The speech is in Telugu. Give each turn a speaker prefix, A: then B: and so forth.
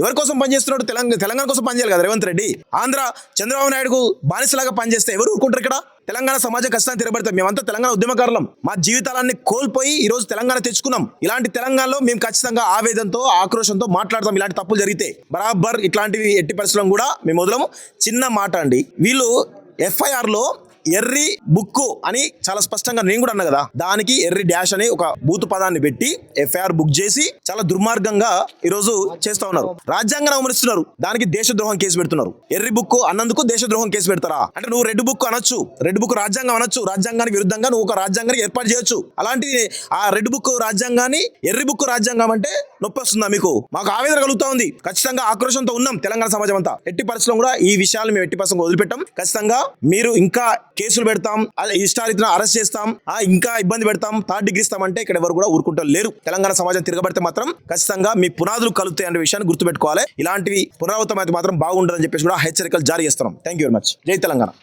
A: ఎవరి కోసం పనిచేస్తున్నాడు? తెలంగాణ కోసం పనిచేయాలి కదా రేవంత్ రెడ్డి. ఆంధ్ర చంద్రబాబు నాయుడుకు బానిసలాగా పనిచేస్తే ఎవరు ఊరుకుంటారు? ఇక్కడ తెలంగాణ సమాజం ఖచ్చితంగా తిరగబడతాం. మేమంతా తెలంగాణ ఉద్యమకారులం. మా జీవితాలన్నీ కోల్పోయి ఈ రోజు తెలంగాణ తెచ్చుకున్నాం. ఇలాంటి తెలంగాణలో మేము ఖచ్చితంగా ఆవేదనతో ఆక్రోషంతో మాట్లాడతాం. ఇలాంటి తప్పులు జరిగితే బరాబర్ ఇట్లాంటివి ఎట్టి పరిస్థితులను కూడా మేము వదలము. చిన్న మాట అండి, వీళ్ళు ఎఫ్ఐఆర్ లో ఎర్రి బుక్కు అని చాలా స్పష్టంగా నేను కూడా అన్నా కదా, దానికి ఎర్రి డాష్ అని ఒక బూతు పదాన్ని పెట్టి ఎఫ్ఐఆర్ బుక్ చేసి చాలా దుర్మార్గంగా ఈ రోజు చేస్తా ఉన్నారు. రాజ్యాంగాన్ని అవమరిస్తున్నారు, దానికి దేశద్రోహం కేసు పెడుతున్నారు. ఎర్రి బుక్కు అన్నందుకు దేశద్రోహం కేసు పెడతారా? అంటే నువ్వు రెడ్ బుక్ అనొచ్చు, రెడ్ బుక్ రాజ్యాంగం అనొచ్చు, రాజ్యాంగానికి విరుద్ధంగా నువ్వు ఒక రాజ్యాంగాన్ని ఏర్పాటు చేయొచ్చు. అలాంటి ఆ రెడ్ బుక్ రాజ్యాంగాన్ని ఎర్రి బుక్ రాజ్యాంగం అంటే నొప్పి వస్తుందా మీకు? మాకు ఆవేదన కలుగుతా ఉంది. ఖచ్చితంగా ఆక్రోషంతో ఉన్నాం తెలంగాణ సమాజం అంతా. ఎట్టి పరిస్థితుల్లో కూడా ఈ విషయాలు మేము ఎట్టి పరిస్థితుల్లో వదిలిపెట్టాం. ఖచ్చితంగా మీరు ఇంకా కేసులు పెడతాం, ఇష్టారీతిన అరెస్ట్ చేస్తాం, ఇంకా ఇబ్బంది పెడతాం, థర్డ్ డిగ్రీ ఇస్తామంటే ఇక్కడ ఎవరు కూడా ఊరుకుంటారు లేరు. తెలంగాణ సమాజం తిరగబడితే మాత్రం ఖచ్చితంగా మీ పునాదులు కలుగుతాయి అనే విషయాన్ని గుర్తుపెట్టుకోవాలి. ఇలాంటివి పునరావృతం అయితే మాత్రం బాగుండదని చెప్పేసి కూడా హెచ్చరికలు జారీ చేస్తున్నాం. Thank you very much. జై తెలంగాణ.